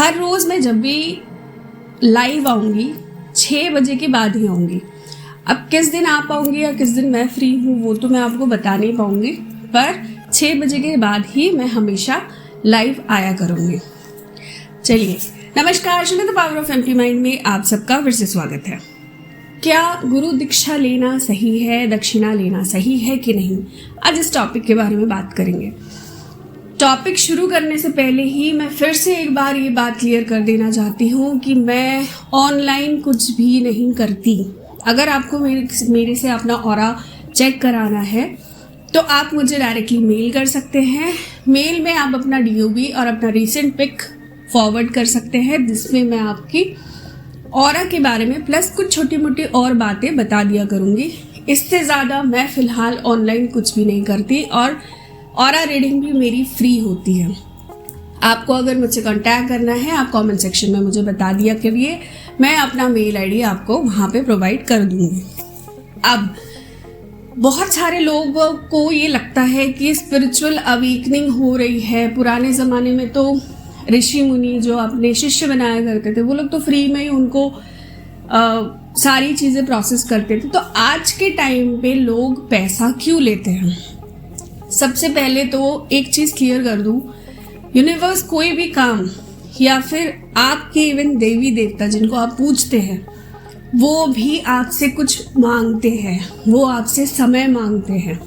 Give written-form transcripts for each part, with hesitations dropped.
हर रोज़ मैं जब भी लाइव आऊँगी 6 बजे के बाद ही आऊँगी। अब किस दिन आप आऊँगी या किस दिन मैं फ्री हूँ वो तो मैं आपको बता नहीं पाऊँगी, पर 6 बजे के बाद ही मैं हमेशा लाइव आया करूँगी। चलिए, नमस्कार, the power of empty mind में आप सबका फिर से स्वागत है। क्या गुरु दीक्षा लेना सही है, दक्षिणा लेना सही है कि नहीं, आज इस टॉपिक के बारे में बात करेंगे। टॉपिक शुरू करने से पहले ही मैं फिर से एक बार ये बात क्लियर कर देना चाहती हूँ कि मैं ऑनलाइन कुछ भी नहीं करती। अगर आपको मेरे से अपना ऑरा चेक कराना है तो आप मुझे डायरेक्टली मेल कर सकते हैं। मेल में आप अपना DOB और अपना रीसेंट पिक फॉरवर्ड कर सकते हैं, जिसमें मैं आपकी ऑरा के बारे में प्लस कुछ छोटी मोटी और बातें बता दिया करूँगी। इससे ज़्यादा मैं फ़िलहाल ऑनलाइन कुछ भी नहीं करती और ऑरा रीडिंग भी मेरी फ्री होती है। आपको अगर मुझसे कांटेक्ट करना है, आप कमेंट सेक्शन में मुझे बता दिया करिए, मैं अपना मेल ID आपको वहाँ पे प्रोवाइड कर दूँगी। अब बहुत सारे लोगों को ये लगता है कि स्पिरिचुअल अवेकनिंग हो रही है। पुराने ज़माने में तो ऋषि मुनि जो अपने शिष्य बनाया करते थे, वो लोग तो फ्री में ही उनको सारी चीज़ें प्रोसेस करते थे। तो आज के टाइम पे लोग पैसा क्यों लेते हैं? सबसे पहले तो एक चीज़ क्लियर कर दूँ, यूनिवर्स कोई भी काम या फिर आपके इवन देवी देवता जिनको आप पूजते हैं वो भी आपसे कुछ मांगते हैं। वो आपसे समय मांगते हैं,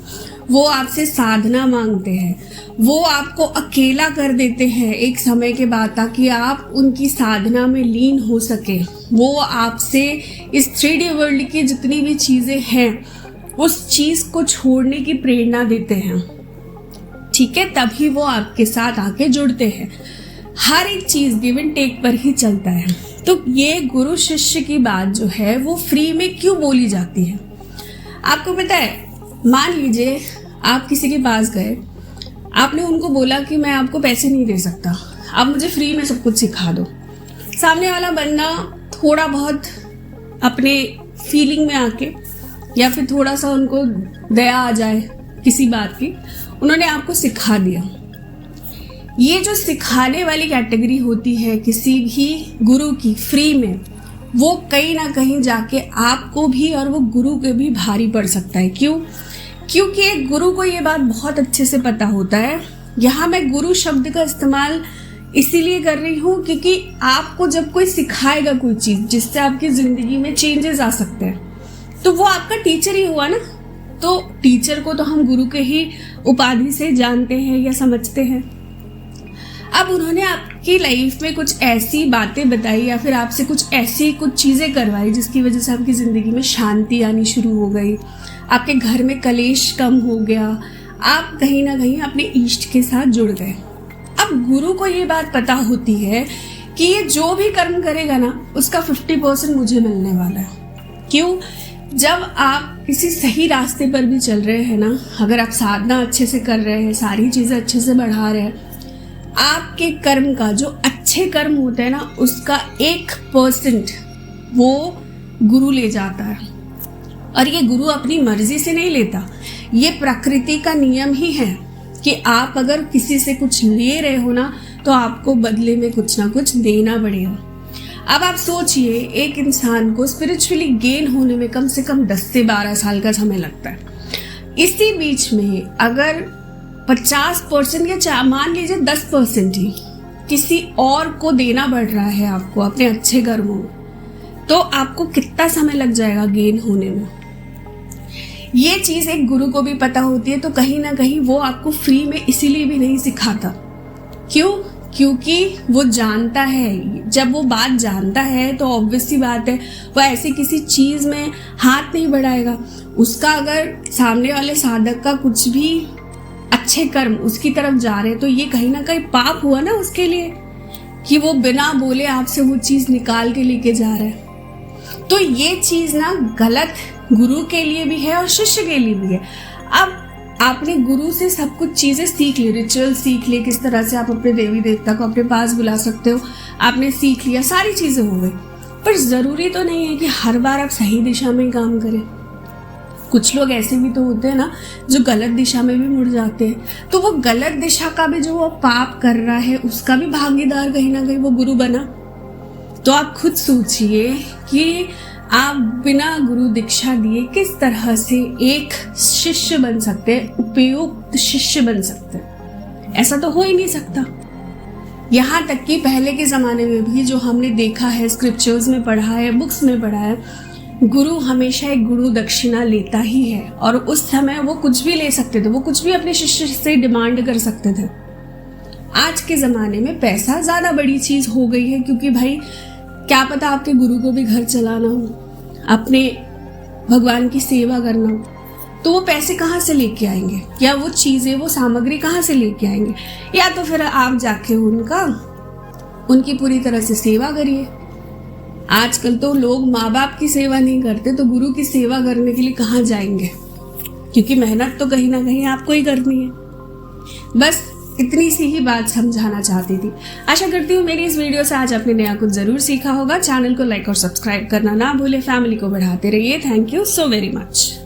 वो आपसे साधना मांगते हैं, वो आपको अकेला कर देते हैं एक समय के बाद ताकि आप उनकी साधना में लीन हो सके। वो आपसे इस 3D वर्ल्ड की जितनी भी चीज़ें हैं उस चीज़ को छोड़ने की प्रेरणा देते हैं, ठीक है? तभी वो आपके साथ आके जुड़ते हैं। हर एक चीज़ गिव एंड टेक पर ही चलता है। तो ये गुरु शिष्य की बात जो है वो फ्री में क्यों बोली जाती है? आपको पता है, मान लीजिए आप किसी के पास गए, आपने उनको बोला कि मैं आपको पैसे नहीं दे सकता, आप मुझे फ्री में सब कुछ सिखा दो। सामने वाला बंदा थोड़ा बहुत अपने फीलिंग में आके या फिर थोड़ा सा उनको दया आ जाए किसी बात की, उन्होंने आपको सिखा दिया। ये जो सिखाने वाली कैटेगरी होती है किसी भी गुरु की फ्री में, वो कहीं ना कहीं जाके आपको भी और वो गुरु के भी भारी पड़ सकता है। क्यों? क्योंकि एक गुरु को ये बात बहुत अच्छे से पता होता है। यहाँ मैं गुरु शब्द का इस्तेमाल इसीलिए कर रही हूँ क्योंकि आपको जब कोई सिखाएगा कोई चीज़ जिससे आपकी ज़िंदगी में चेंजेस आ सकते हैं, तो वो आपका टीचर ही हुआ ना। तो टीचर को तो हम गुरु के ही उपाधि से जानते हैं या समझते हैं। अब उन्होंने आपकी लाइफ में कुछ ऐसी बातें बताई या फिर आपसे कुछ ऐसी कुछ चीज़ें करवाई जिसकी वजह से आपकी ज़िंदगी में शांति आनी शुरू हो गई, आपके घर में कलेश कम हो गया, आप कहीं ना कहीं अपने इष्ट के साथ जुड़ गए। अब गुरु को ये बात पता होती है कि ये जो भी कर्म करेगा ना उसका 50% मुझे मिलने वाला है। क्यों? जब आप किसी सही रास्ते पर भी चल रहे हैं ना, अगर आप साधना अच्छे से कर रहे हैं, सारी चीज़ें अच्छे से बढ़ा रहे हैं, आपके कर्म का जो अच्छे कर्म होते हैं ना उसका 1% वो गुरु ले जाता है। और ये गुरु अपनी मर्जी से नहीं लेता, ये प्रकृति का नियम ही है कि आप अगर किसी से कुछ ले रहे हो ना तो आपको बदले में कुछ ना कुछ देना पड़ेगा। अब आप सोचिए, एक इंसान को स्पिरिचुअली गेन होने में कम से कम 10 से 12 साल का समय लगता है। इसी बीच में अगर 50% या मान लीजिए 10% ही किसी और को देना पड़ रहा है आपको अपने अच्छे कर्मों में, तो आपको कितना समय लग जाएगा गेन होने में? ये चीज़ एक गुरु को भी पता होती है, तो कहीं ना कहीं वो आपको फ्री में इसीलिए भी नहीं सिखाता। क्यों? क्योंकि वो जानता है, जब वो बात जानता है तो ऑब्वियस सी बात है वो ऐसी किसी चीज़ में हाथ नहीं बढ़ाएगा। उसका अगर सामने वाले साधक का कुछ भी अच्छे कर्म उसकी तरफ जा रहे हैं तो ये कहीं ना कहीं पाप हुआ ना उसके लिए कि वो बिना बोले आपसे वो चीज़ निकाल के लेके जा रहा है। तो ये चीज़ ना गलत गुरु के लिए भी है और शिष्य के लिए भी है। अब आपने गुरु से सब कुछ चीज़ें सीख ली, रिचुअल सीख लिए, किस तरह से आप अपने देवी देवता को अपने पास बुला सकते हो, आपने सीख लिया, सारी चीज़ें हो गई। पर ज़रूरी तो नहीं है कि हर बार आप सही दिशा में काम करें। कुछ लोग ऐसे भी तो होते हैं ना जो गलत दिशा में भी मुड़ जाते हैं, तो वो गलत दिशा का भी जो वो पाप कर रहा है उसका भी भागीदार कहीं ना कहीं वो गुरु बना। तो आप खुद सोचिए कि आप बिना गुरु दीक्षा दिए किस तरह से एक शिष्य बन सकते हैं, उपयुक्त शिष्य बन सकते हैं। ऐसा तो हो ही नहीं सकता। यहाँ तक कि पहले के ज़माने में भी जो हमने देखा है, स्क्रिप्चर्स में पढ़ा है, बुक्स में पढ़ा है, गुरु हमेशा एक गुरु दक्षिणा लेता ही है। और उस समय वो कुछ भी ले सकते थे, वो कुछ भी अपने शिष्य से डिमांड कर सकते थे। आज के ज़माने में पैसा ज़्यादा बड़ी चीज़ हो गई है, क्योंकि भाई क्या पता आपके गुरु को भी घर चलाना हो, अपने भगवान की सेवा करना हो, तो वो पैसे कहाँ से लेके आएंगे, या वो चीज़ें, वो सामग्री कहाँ से लेके आएंगे। या तो फिर आप जाके उनकी पूरी तरह से सेवा करिए। आजकल तो लोग माँ बाप की सेवा नहीं करते, तो गुरु की सेवा करने के लिए कहाँ जाएंगे, क्योंकि मेहनत तो कहीं ना कहीं आपको ही करनी है। बस इतनी सी ही बात समझाना चाहती थी। आशा करती हूँ मेरी इस वीडियो से आज आपने नया कुछ ज़रूर सीखा होगा। चैनल को लाइक और सब्सक्राइब करना ना भूले, फैमिली को बढ़ाते रहिए। Thank you so very much.